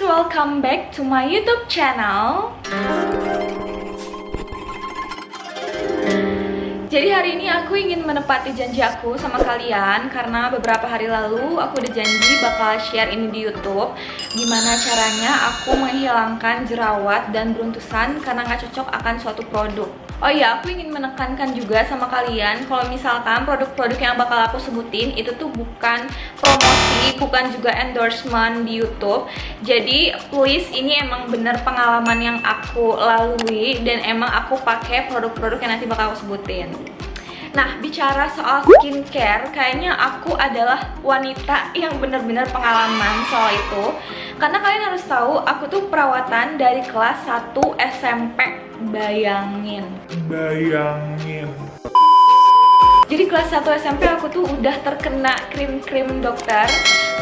welcome back to my YouTube channel. Jadi hari ini aku ingin menepati janji aku sama kalian, karena beberapa hari lalu aku udah janji bakal share ini di YouTube gimana caranya aku menghilangkan jerawat dan beruntusan karena nggak cocok akan suatu produk. Oh iya, aku ingin menekankan juga sama kalian kalau misalkan produk-produk yang bakal aku sebutin itu tuh bukan promosi, bukan juga endorsement di YouTube. Jadi please, ini emang bener pengalaman yang aku lalui dan emang aku pakai produk-produk yang nanti bakal aku sebutin. Nah, bicara soal skincare, kayaknya aku adalah wanita yang bener-bener pengalaman soal itu. Karena kalian harus tahu, aku tuh perawatan dari kelas 1 SMP. Bayangin. Jadi kelas 1 SMP aku tuh udah terkena krim-krim dokter.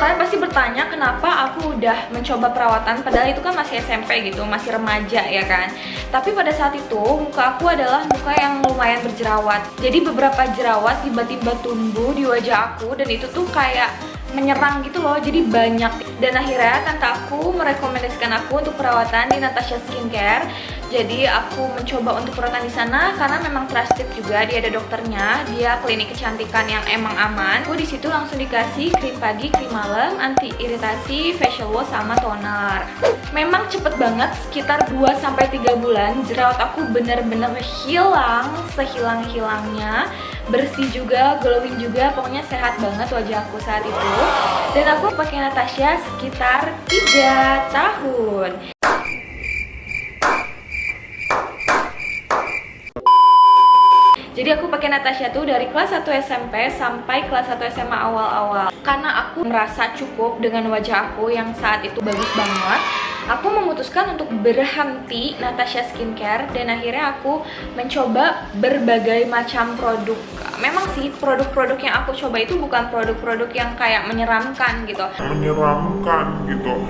Kalian pasti bertanya kenapa aku udah mencoba perawatan, padahal itu kan masih SMP gitu, masih remaja ya kan. Tapi pada saat itu muka aku adalah muka yang lumayan berjerawat. Jadi beberapa jerawat tiba-tiba tumbuh di wajah aku dan itu tuh kayak menyerang gitu loh, jadi banyak. Dan akhirnya tante aku merekomendasikan aku untuk perawatan di Natasha Skincare. Jadi aku mencoba untuk perawatan di sana karena memang trusted juga, dia ada dokternya, dia klinik kecantikan yang emang aman. Aku di situ langsung dikasih krim pagi, krim malam, anti iritasi, facial wash sama toner. Memang cepet banget, sekitar 2-3 bulan jerawat aku bener-bener hilang, sehilang-hilangnya. Bersih juga, glowing juga, pokoknya sehat banget wajah aku saat itu. Dan aku pakai Natasha sekitar 3 tahun. Jadi aku pakai Natasha tuh dari kelas 1 SMP sampai kelas 1 SMA awal-awal. Karena aku merasa cukup dengan wajah aku yang saat itu bagus banget, aku memutuskan untuk berhenti Natasha Skincare dan akhirnya aku mencoba berbagai macam produk. Memang sih produk-produk yang aku coba itu bukan produk-produk yang kayak menyeramkan gitu.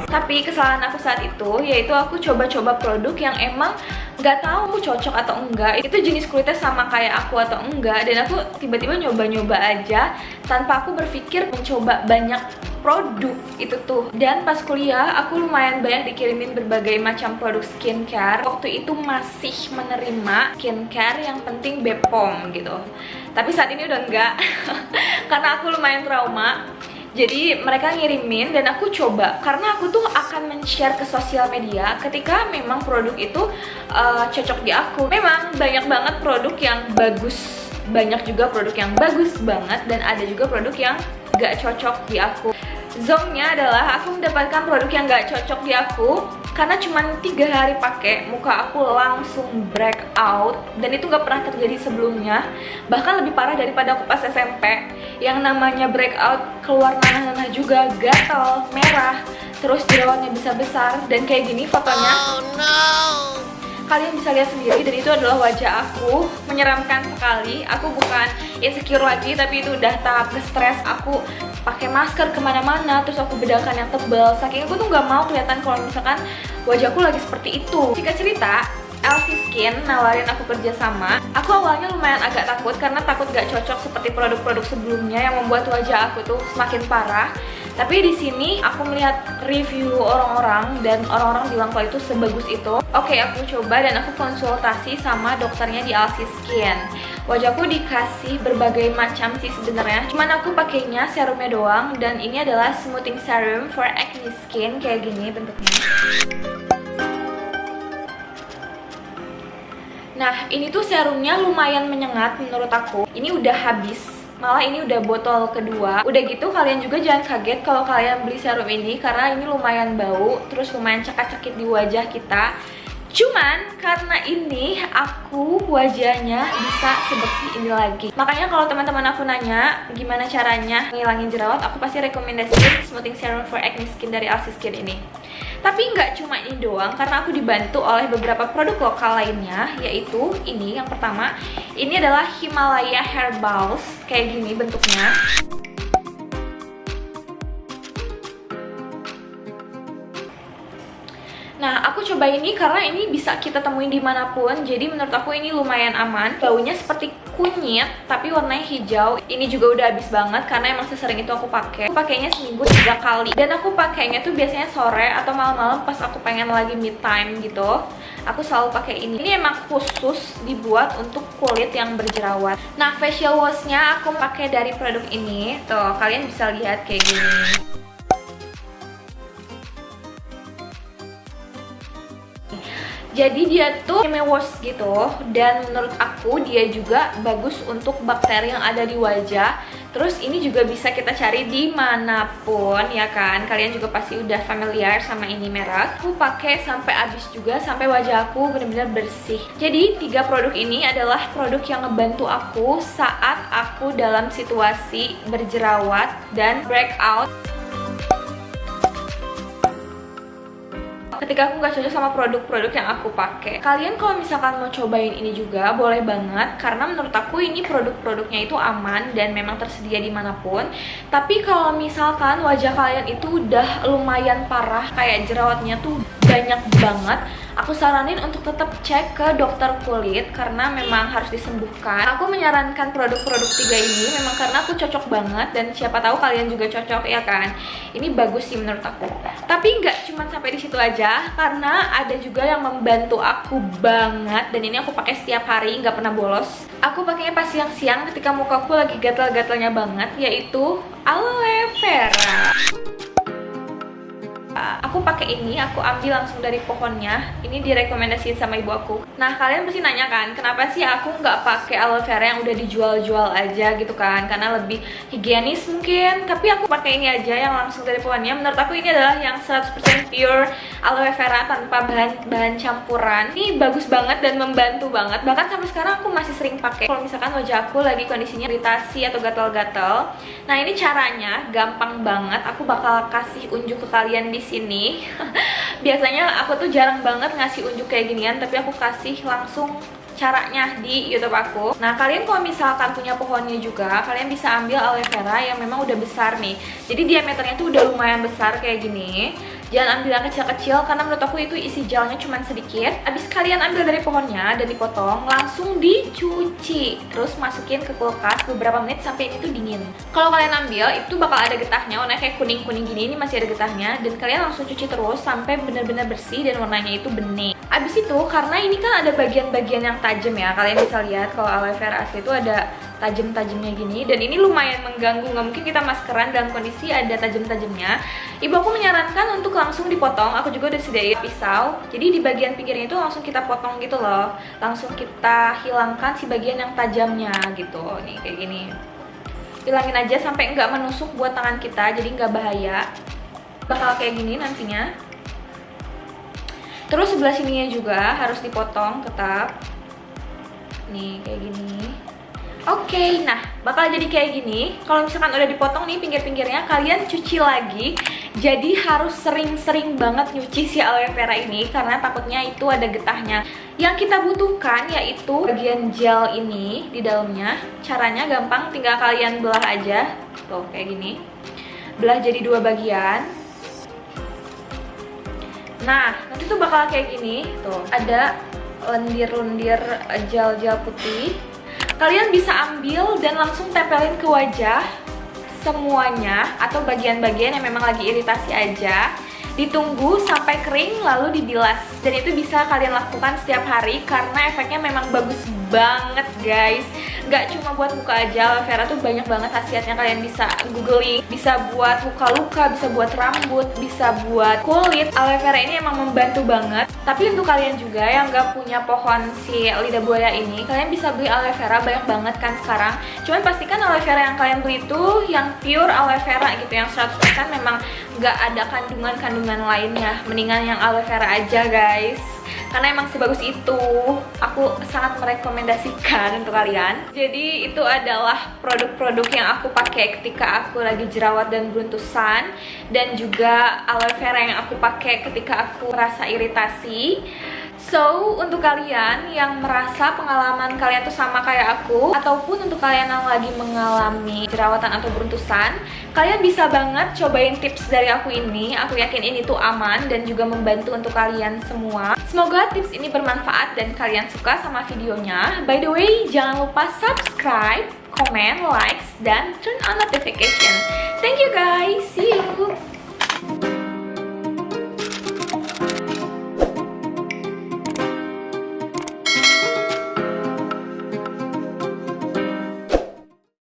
Tapi kesalahan aku saat itu yaitu aku coba-coba produk yang emang nggak tahu cocok atau enggak, itu jenis kulitnya sama kayak aku atau enggak, dan aku tiba-tiba nyoba-nyoba aja tanpa aku berpikir mencoba banyak produk itu tuh. Dan pas kuliah aku lumayan banyak dikirimin berbagai macam produk skincare. Waktu itu masih menerima skincare yang penting BPOM gitu, tapi saat ini udah enggak karena aku lumayan trauma. Jadi mereka ngirimin dan aku coba, karena aku tuh akan men-share ke sosial media ketika memang produk itu cocok di aku. Memang banyak banget produk yang bagus, banyak juga produk yang bagus banget, dan ada juga produk yang gak cocok di aku. Zongnya adalah aku mendapatkan produk yang gak cocok di aku karena cuma 3 hari pakai muka aku langsung breakout, dan itu gak pernah terjadi sebelumnya. Bahkan lebih parah daripada aku pas SMP. Yang namanya breakout, keluar nanah-nanah juga, gatal, merah, terus jerawatnya bisa besar dan kayak gini fotonya. Oh no. Kalian bisa lihat sendiri, dan itu adalah wajah aku, menyeramkan sekali. Aku bukan insecure lagi, tapi itu udah tahap stres. Aku pakai masker kemana-mana, terus aku bedakan yang tebal. Saking aku tuh nggak mau kelihatan kalau misalkan wajahku lagi seperti itu. Singkat cerita, LC Skin nawarin aku kerja sama. Aku awalnya lumayan agak takut karena takut gak cocok seperti produk-produk sebelumnya yang membuat wajah aku tuh semakin parah. Tapi di sini aku melihat review orang-orang dan orang-orang bilang kalau itu sebagus itu. Oke, aku coba dan aku konsultasi sama dokternya di LC Skin. Wajahku dikasih berbagai macam sih sebenarnya. Cuman aku pakainya serumnya doang, dan ini adalah smoothing serum for acne skin, kayak gini bentuknya. Nah, ini tuh serumnya lumayan menyengat menurut aku. Ini udah habis, malah ini udah botol kedua. Udah gitu kalian juga jangan kaget kalau kalian beli serum ini, karena ini lumayan bau, terus lumayan cekak-cekik di wajah kita. Cuman karena ini aku wajahnya bisa sebersih ini lagi. Makanya kalau teman-teman aku nanya gimana caranya ngilangin jerawat, aku pasti rekomendasiin smoothing serum for acne skin dari LC Skin ini. Tapi nggak cuma ini doang, karena aku dibantu oleh beberapa produk lokal lainnya, yaitu ini yang pertama. Ini adalah Himalaya Hair Balms, kayak gini bentuknya. Nah, aku coba ini karena ini bisa kita temuin dimanapun. Jadi menurut aku ini lumayan aman. Baunya seperti kunyit tapi warnanya hijau. Ini juga udah habis banget karena emang sesering itu aku pakai. Aku pakainya seminggu 3 kali dan aku pakainya tuh biasanya sore atau malam-malam pas aku pengen lagi me time gitu. Aku selalu pakai ini. Ini emang khusus dibuat untuk kulit yang berjerawat. Nah, facial washnya aku pakai dari produk ini. Tuh, kalian bisa lihat kayak gini. Jadi dia tuh wash gitu, dan menurut aku dia juga bagus untuk bakteri yang ada di wajah. Terus ini juga bisa kita cari dimanapun ya kan. Kalian juga pasti udah familiar sama ini merek. Aku pakai sampai habis juga, sampai wajah aku benar-benar bersih. Jadi 3 produk ini adalah produk yang ngebantu aku saat aku dalam situasi berjerawat dan breakout. Ketika aku nggak cocok sama produk-produk yang aku pakai. Kalian kalau misalkan mau cobain ini juga boleh banget, karena menurut aku ini produk-produknya itu aman dan memang tersedia dimanapun. Tapi kalau misalkan wajah kalian itu udah lumayan parah, kayak jerawatnya tuh banyak banget, aku saranin untuk tetap cek ke dokter kulit karena memang harus disembuhkan. Aku menyarankan produk-produk 3 ini memang karena aku cocok banget, dan siapa tahu kalian juga cocok ya kan. Ini bagus sih menurut aku. Tapi nggak cuma sampai di situ aja, karena ada juga yang membantu aku banget, dan ini aku pakai setiap hari, nggak pernah bolos. Aku pakainya pas siang-siang ketika mukaku lagi gatal-gatalnya banget, yaitu aloe vera. Aku pakai ini, aku ambil langsung dari pohonnya. Ini direkomendasiin sama ibu aku. Nah, kalian pasti nanya kan, kenapa sih aku nggak pakai aloe vera yang udah dijual-jual aja gitu kan? Karena lebih higienis mungkin. Tapi aku pakai ini aja yang langsung dari pohonnya. Menurut aku ini adalah yang 100% pure aloe vera tanpa bahan campuran. Ini bagus banget dan membantu banget. Bahkan sampai sekarang aku masih sering pakai kalau misalkan wajah aku lagi kondisinya iritasi atau gatal-gatal. Nah, ini caranya gampang banget. Aku bakal kasih unjuk ke kalian di sini. Biasanya aku tuh jarang banget ngasih unjuk kayak ginian, tapi aku kasih langsung caranya di YouTube aku. Nah, kalian kalau misalkan punya pohonnya juga, kalian bisa ambil aloe vera yang memang udah besar nih. Jadi diameternya tuh udah lumayan besar kayak gini. Jangan ambil yang kecil-kecil karena menurut aku itu isi gelnya cuma sedikit. Abis kalian ambil dari pohonnya dan dipotong, langsung dicuci. Terus masukin ke kulkas beberapa menit sampai ini tuh dingin. Kalau kalian ambil, itu bakal ada getahnya, warnanya kayak kuning-kuning gini, ini masih ada getahnya. Dan kalian langsung cuci terus sampai benar-benar bersih dan warnanya itu bening. Abis itu, karena ini kan ada bagian-bagian yang tajam ya, kalian bisa lihat kalau aloe vera asli itu ada tajam-tajamnya gini, dan ini lumayan mengganggu. Nggak mungkin kita maskeran dalam kondisi ada tajam-tajamnya. Ibu aku menyarankan untuk langsung dipotong. Aku juga udah sediain pisau, jadi di bagian pinggirnya itu langsung kita potong gitu loh. Langsung kita hilangkan si bagian yang tajamnya gitu. Nih kayak gini, hilangin aja sampai nggak menusuk buat tangan kita, jadi nggak bahaya. Bakal kayak gini nantinya. Terus sebelah sininya juga harus dipotong tetap. Nih kayak gini. Oke, nah bakal jadi kayak gini. Kalau misalkan udah dipotong nih pinggir-pinggirnya, kalian cuci lagi. Jadi harus sering-sering banget nyuci si aloe vera ini karena takutnya itu ada getahnya. Yang kita butuhkan yaitu bagian gel ini di dalamnya. Caranya gampang, tinggal kalian belah aja. Tuh kayak gini. Belah jadi 2 bagian. Nah, nanti tuh bakal kayak gini. Tuh, ada lendir-lendir gel-gel putih. Kalian bisa ambil dan langsung tempelin ke wajah semuanya atau bagian-bagian yang memang lagi iritasi aja. Ditunggu sampai kering lalu dibilas. Dan itu bisa kalian lakukan setiap hari karena efeknya memang bagus banget guys. Nggak cuma buat muka aja, aloe vera tuh banyak banget khasiatnya. Kalian bisa googling, bisa buat luka-luka, bisa buat rambut, bisa buat kulit. Aloe vera ini emang membantu banget. Tapi untuk kalian juga yang nggak punya pohon si lidah buaya ini, kalian bisa beli aloe vera, banyak banget kan sekarang. Cuman pastikan aloe vera yang kalian beli itu yang pure aloe vera gitu, yang 100% memang nggak ada kandungan-kandungan lainnya. Mendingan yang aloe vera aja guys, karena emang sebagus itu. Aku sangat merekomendasikan untuk kalian. Jadi itu adalah produk-produk yang aku pakai ketika aku lagi jerawat dan beruntusan, dan juga aloe vera yang aku pakai ketika aku merasa iritasi. So, untuk kalian yang merasa pengalaman kalian tuh sama kayak aku, ataupun untuk kalian yang lagi mengalami jerawatan atau beruntusan, kalian bisa banget cobain tips dari aku ini. Aku yakin ini tuh aman dan juga membantu untuk kalian semua. Semoga tips ini bermanfaat dan kalian suka sama videonya. By the way, jangan lupa subscribe, comment, likes, dan turn on notification. Thank you guys, see you!